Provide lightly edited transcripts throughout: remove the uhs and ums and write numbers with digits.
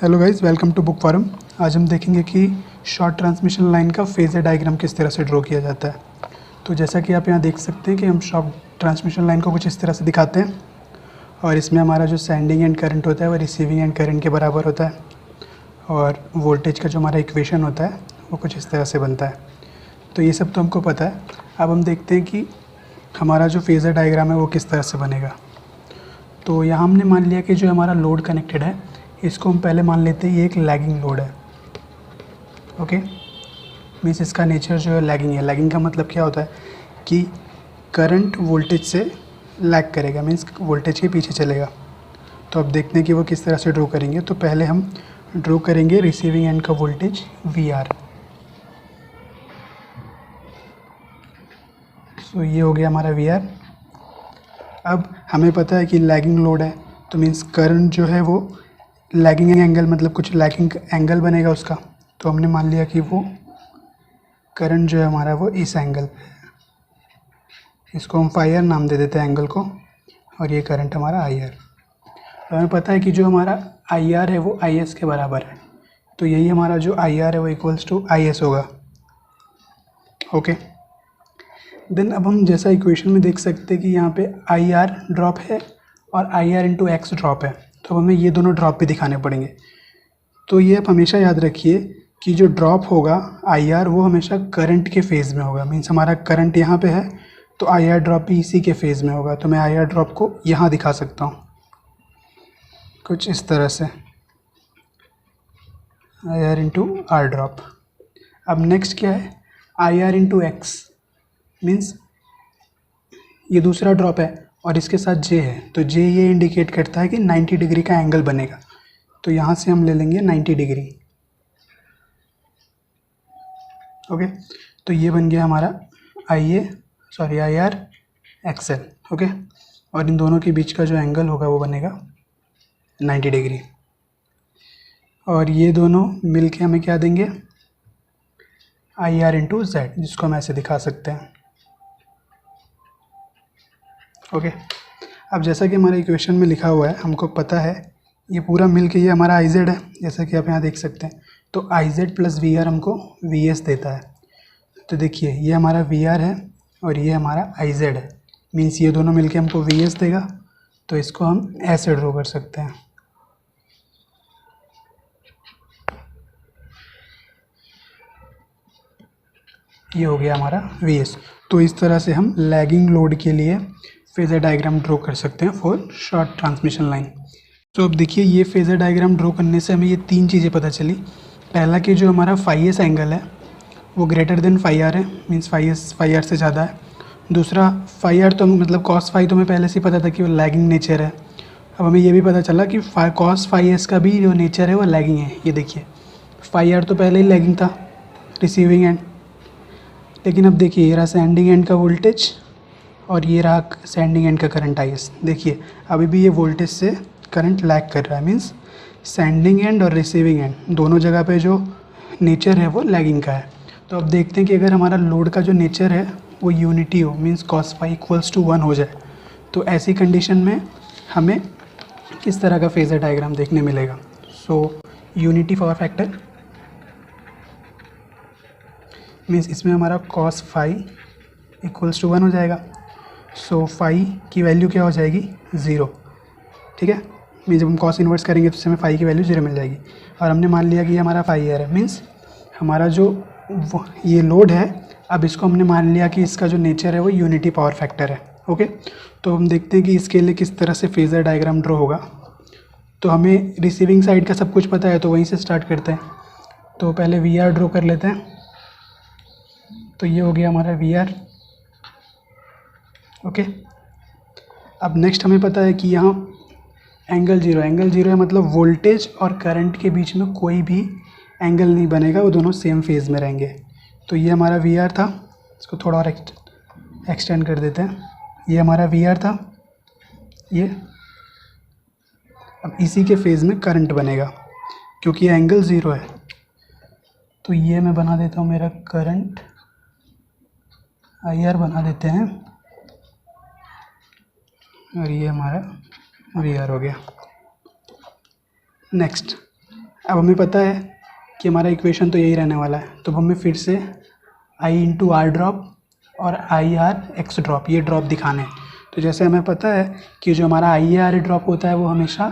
Hello guys, welcome to book forum. आज हम देखेंगे कि शॉर्ट ट्रांसमिशन लाइन का फेज़र डायग्राम किस तरह से ड्रॉ किया जाता है। तो जैसा कि आप यहाँ देख सकते हैं कि हम शॉर्ट ट्रांसमिशन लाइन को कुछ इस तरह से दिखाते हैं और इसमें हमारा जो सेंडिंग एंड करंट होता है वो रिसीविंग एंड करंट के बराबर होता है और वोल्टेज का जो हमारा इक्वेशन होता है वो कुछ इस तरह से बनता है। तो ये सब तो हमको पता है। अब हम देखते हैं कि हमारा जो फेज़र डायग्राम है वो किस तरह से बनेगा। तो यहाँ हमने मान लिया कि जो हमारा लोड कनेक्टेड है इसको हम पहले मान लेते हैं ये एक लैगिंग लोड है। ओके, मीन्स इसका नेचर जो है लैगिंग है। लैगिंग का मतलब क्या होता है कि करंट वोल्टेज से लैग करेगा, मीन्स वोल्टेज के पीछे चलेगा। तो अब देखते हैं कि वो किस तरह से ड्रॉ करेंगे। तो पहले हम ड्रॉ करेंगे रिसीविंग एंड का वोल्टेज VR। सो ये हो गया हमारा VR। अब हमें पता है कि लैगिंग लोड है तो मीन्स करंट जो है वो लैगिंग एंगल, मतलब कुछ लैगिंग एंगल बनेगा उसका। तो हमने मान लिया कि वो करंट जो है हमारा वो इस एंगल पे है। इसको हम फायर नाम दे देते हैं एंगल को, और ये करंट हमारा IR। तो हमें पता है कि जो हमारा IR है वो IS के बराबर है। तो यही हमारा जो IR है वो इक्वल्स टू IS होगा। ओके, देन अब हम जैसा इक्वेशन में देख सकते हैं कि यहाँ पे IR ड्रॉप है और IR इंटू X ड्रॉप है। तो हमें ये दोनों ड्रॉप भी दिखाने पड़ेंगे। तो ये आप हमेशा याद रखिए कि जो ड्रॉप होगा IR वो हमेशा करंट के फेज़ में होगा। मीन्स हमारा करंट यहाँ पे है तो IR ड्रॉप भी इसी के फेज़ में होगा। तो मैं IR ड्रॉप को यहाँ दिखा सकता हूँ कुछ इस तरह से, IR इंटू R ड्रॉप। अब नेक्स्ट क्या है, IR इंटू X, मीन्स ये दूसरा ड्रॉप है और इसके साथ J है। तो J ये इंडिकेट करता है कि 90 डिग्री का एंगल बनेगा। तो यहाँ से हम ले लेंगे 90 डिग्री। ओके, तो ये बन गया हमारा IR XL। ओके, और इन दोनों के बीच का जो एंगल होगा वो बनेगा 90 डिग्री। और ये दोनों मिल के हमें क्या देंगे, IR इंटू Z, जिसको हम ऐसे दिखा सकते हैं। ओके, अब जैसा कि हमारे इक्वेशन में लिखा हुआ है, हमको पता है ये पूरा मिल के ये हमारा IZ है, जैसा कि आप यहाँ देख सकते हैं। तो IZ प्लस VR हमको VS देता है। तो देखिए ये हमारा VR है और ये हमारा IZ है, मीन्स ये दोनों मिलके हमको VS देगा। तो इसको हम ऐसे ड्रॉ कर सकते हैं। ये हो गया हमारा VS। तो इस तरह से हम लैगिंग लोड के लिए फेज़र डायग्राम ड्रॉ कर सकते हैं फॉर शॉर्ट ट्रांसमिशन लाइन। तो अब देखिए ये फेज़र डायग्राम ड्रॉ करने से हमें ये तीन चीज़ें पता चली। पहला कि जो हमारा फाई एंगल है वो ग्रेटर देन फाई है, मीन्स फाई से ज़्यादा है। दूसरा फाई तो मतलब कॉस फाई तो हमें पहले से ही पता था कि वो लैगिंग नेचर है। अब हमें ये भी पता चला कि कॉस फाई का भी जो नेचर है वो लैगिंग है। ये देखिए फाई तो पहले ही लैगिंग था, रिसीविंग एंड। लेकिन अब देखिए ये रहा सेंडिंग एंड का वोल्टेज और ये रहा सेंडिंग एंड का करंट IS। देखिए अभी भी ये वोल्टेज से करंट लैग कर रहा है, मीन्स सेंडिंग एंड और रिसीविंग एंड दोनों जगह पे जो नेचर है वो लैगिंग का है। तो अब देखते हैं कि अगर हमारा लोड का जो नेचर है वो यूनिटी हो, means cos phi equals to 1 हो जाए, तो ऐसी कंडीशन में हमें किस तरह का फेज़र डायग्राम देखने मिलेगा। सो यूनिटी पावर फैक्टर मीन्स इसमें हमारा कॉस फाई इक्वल्स टू 1 हो जाएगा। सो फाई की वैल्यू क्या हो जाएगी, 0। ठीक है, मीन्स जब हम कॉस इन्वर्स करेंगे तो इसमें फाई की वैल्यू 0 मिल जाएगी। और हमने मान लिया कि ये हमारा फाई है, मीन्स हमारा जो ये लोड है, अब इसको हमने मान लिया कि इसका जो नेचर है वो यूनिटी पावर फैक्टर है। ओके, तो हम देखते हैं कि इसके लिए किस तरह से फेज़र डायग्राम ड्रॉ होगा। तो हमें रिसीविंग साइड का सब कुछ पता है तो वहीं से स्टार्ट करते हैं। तो पहले VR ड्रॉ कर लेते हैं। तो ये हो गया हमारा VR। ओके, अब नेक्स्ट हमें पता है कि यहाँ एंगल जीरो है, मतलब वोल्टेज और करंट के बीच में कोई भी एंगल नहीं बनेगा, वो दोनों सेम फेज़ में रहेंगे। तो ये हमारा VR था, इसको थोड़ा और एक्सटेंड कर देते हैं। ये हमारा VR था, ये अब इसी के फेज़ में करंट बनेगा क्योंकि ये एंगल 0 है। तो ये मैं बना देता हूँ मेरा करंट, IR बना देते हैं, और ये हमारा VR हो गया। नेक्स्ट अब हमें पता है कि हमारा इक्वेशन तो यही रहने वाला है, तो हमें फिर से आई इंटू आर ड्रॉप और आई आर एक्स ड्रॉप ये ड्रॉप दिखाने हैं। तो जैसे हमें पता है कि जो हमारा आई आर ड्रॉप होता है वो हमेशा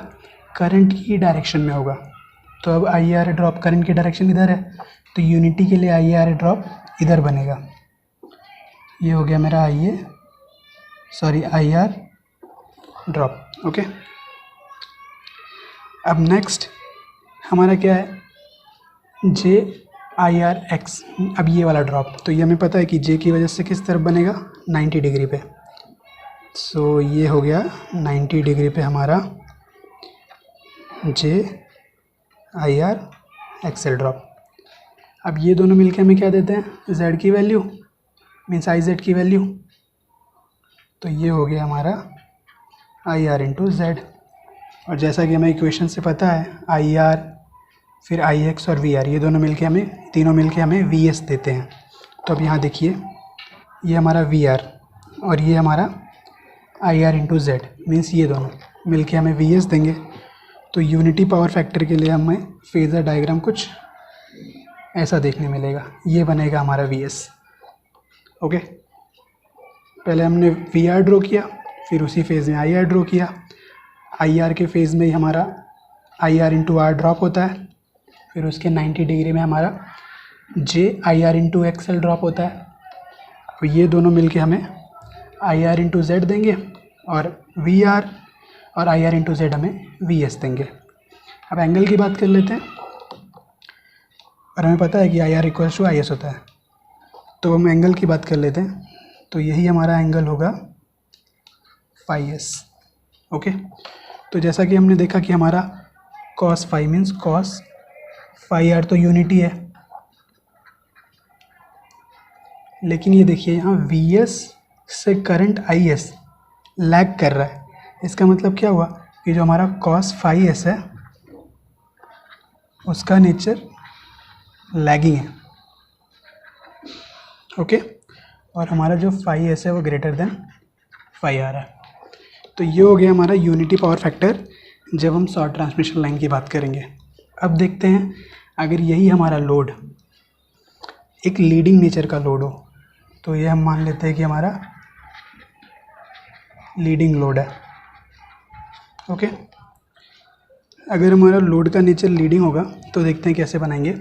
करंट की डायरेक्शन में होगा। तो अब आई आर ड्रॉप करंट की डायरेक्शन इधर है, तो यूनिटी के लिए आई आर ड्रॉप इधर बनेगा। ये हो गया मेरा आई आर ड्रॉप। ओके, अब नेक्स्ट हमारा क्या है, जे आई आर एक्स। अब ये वाला ड्रॉप, तो ये हमें पता है कि जे की वजह से किस तरफ बनेगा, 90 डिग्री पे। सो ये हो गया 90 डिग्री पे हमारा J I are XL drop. अब ये दोनों मिलके हमें क्या देते हैं, जेड की वैल्यू, मीन्स आई जेड की वैल्यू। तो ये हो गया हमारा आई आर इंटू जेड। और जैसा कि हमें इक्वेशन से पता है, आई आर फिर आई एक्स और वी आर ये दोनों मिलके हमें, तीनों मिलके हमें वी एस देते हैं। तो अब यहाँ देखिए, ये हमारा वी आर और ये हमारा I R into Z, means ये दोनों मिलके हमें वी एस देंगे। तो यूनिटी पावर फैक्टर के लिए हमें फेज़र डायग्राम कुछ ऐसा देखने मिलेगा, ये बनेगा हमारा वी एस। ओके, पहले हमने वी आर ड्रॉ किया, फिर उसी फेज़ में आई आर ड्रॉ किया। आई आर के फेज़ में ही हमारा I R into R drop होता है, फिर उसके 90 डिग्री में हमारा J I R into X L drop होता है। अब ये दोनों मिलके हमें आई आर इंटू जेड देंगे और वी आर और आई आर इंटू जेड हमें वी एस देंगे। अब एंगल की बात कर लेते हैं, और हमें पता है कि I R equals to I S होता है, तो हम एंगल की बात कर लेते हैं। तो यही हमारा एंगल होगा फाई एस। ओके, तो जैसा कि हमने देखा कि हमारा cos phi means cos phi R तो यूनिटी है, लेकिन ये देखिए यहाँ वी एस से करंट आई एस लैग कर रहा है। इसका मतलब क्या हुआ कि जो हमारा कॉस फाई एस है उसका नेचर लैगिंग है। ओके, और हमारा जो फाई एस है वो ग्रेटर देन फाई आर है। तो ये हो गया हमारा यूनिटी पावर फैक्टर जब हम शॉर्ट ट्रांसमिशन लाइन की बात करेंगे। अब देखते हैं, अगर यही हमारा लोड एक लीडिंग नेचर का लोड हो, तो ये हम मान लेते हैं कि हमारा लीडिंग लोड है। ओके, अगर हमारा लोड का नेचर लीडिंग होगा तो देखते हैं कैसे बनाएंगे।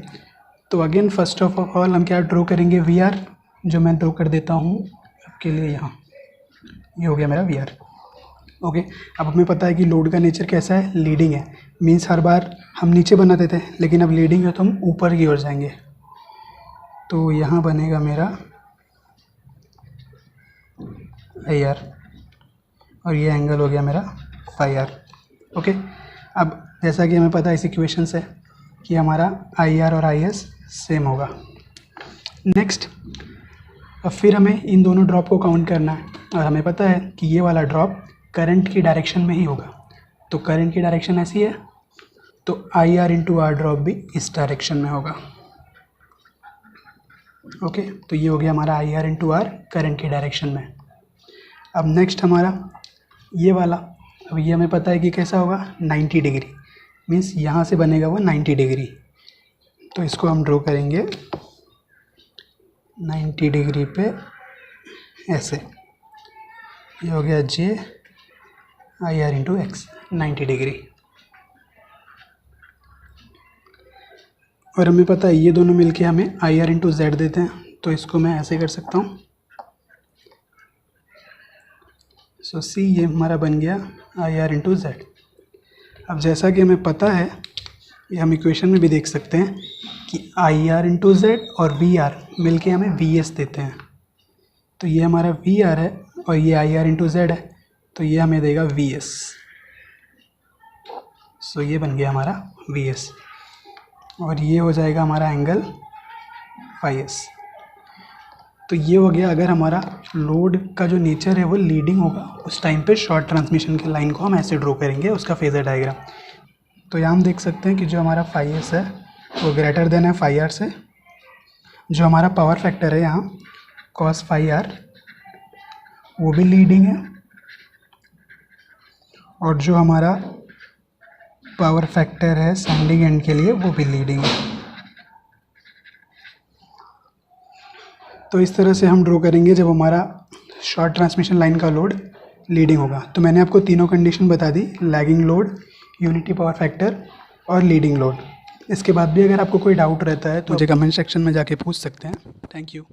तो अगेन फर्स्ट ऑफ ऑल हम क्या ड्रॉ करेंगे, वी आर, जो मैं ड्रॉ कर देता हूँ आपके लिए यहाँ। ये हो गया मेरा वी आर। ओके, अब हमें पता है कि लोड का नेचर कैसा है, लीडिंग है। मीन्स हर बार हम नीचे बनाते थे, लेकिन अब लीडिंग है तो हम ऊपर की ओर जाएंगे। तो यहाँ बनेगा मेरा आई आर और ये एंगल हो गया मेरा फाई आर। ओके, अब जैसा कि हमें पता है इस इक्वेशन से कि हमारा आई आर और आई एस सेम होगा। नेक्स्ट, अब फिर हमें इन दोनों ड्रॉप को काउंट करना है, और हमें पता है कि ये वाला ड्रॉप करंट की डायरेक्शन में ही होगा। तो करंट की डायरेक्शन ऐसी है, तो I R into R drop भी इस डायरेक्शन में होगा। ओके, तो ये हो गया हमारा I R into R current की डायरेक्शन में। अब नेक्स्ट हमारा ये वाला, अब ये हमें पता है कि कैसा होगा, 90 डिग्री, मीन्स यहाँ से बनेगा वो 90 डिग्री। तो इसको हम ड्रॉ करेंगे 90 डिग्री पे ऐसे। ये हो गया J I R into X 90 degree. और हमें पता है ये दोनों मिलके हमें आई आर इंटू जेड देते हैं, तो इसको मैं ऐसे कर सकता हूँ। सो सी ये हमारा बन गया आई आर इंटू जेड। अब जैसा कि हमें पता है, ये हम इक्वेशन में भी देख सकते हैं कि आई आर इंटू जेड और वी आर मिल के हमें वी एस देते हैं। तो ये हमारा वी आर है और ये आई आर इंटू जेड है, तो ये हमें देगा वी एस। सो ये बन गया हमारा वी एस, और ये हो जाएगा हमारा एंगल फाई एस। तो ये हो गया, अगर हमारा लोड का जो नेचर है वो लीडिंग होगा, उस टाइम पे शॉर्ट ट्रांसमिशन की लाइन को हम ऐसे ड्रॉ करेंगे, उसका फेज़र डायग्राम। तो यहाँ हम देख सकते हैं कि जो हमारा फाई एस है वो ग्रेटर देन है फाई आर से। जो हमारा पावर फैक्टर है यहाँ कॉस फाई आर वो भी लीडिंग है, और जो हमारा पावर फैक्टर है सेंडिंग एंड के लिए वो भी लीडिंग है। तो इस तरह से हम ड्रॉ करेंगे जब हमारा शॉर्ट ट्रांसमिशन लाइन का लोड लीडिंग होगा। तो मैंने आपको तीनों कंडीशन बता दी, lagging load, unity power factor और लीडिंग लोड। इसके बाद भी अगर आपको कोई डाउट रहता है तो मुझे कमेंट सेक्शन में जाके पूछ सकते हैं। Thank you.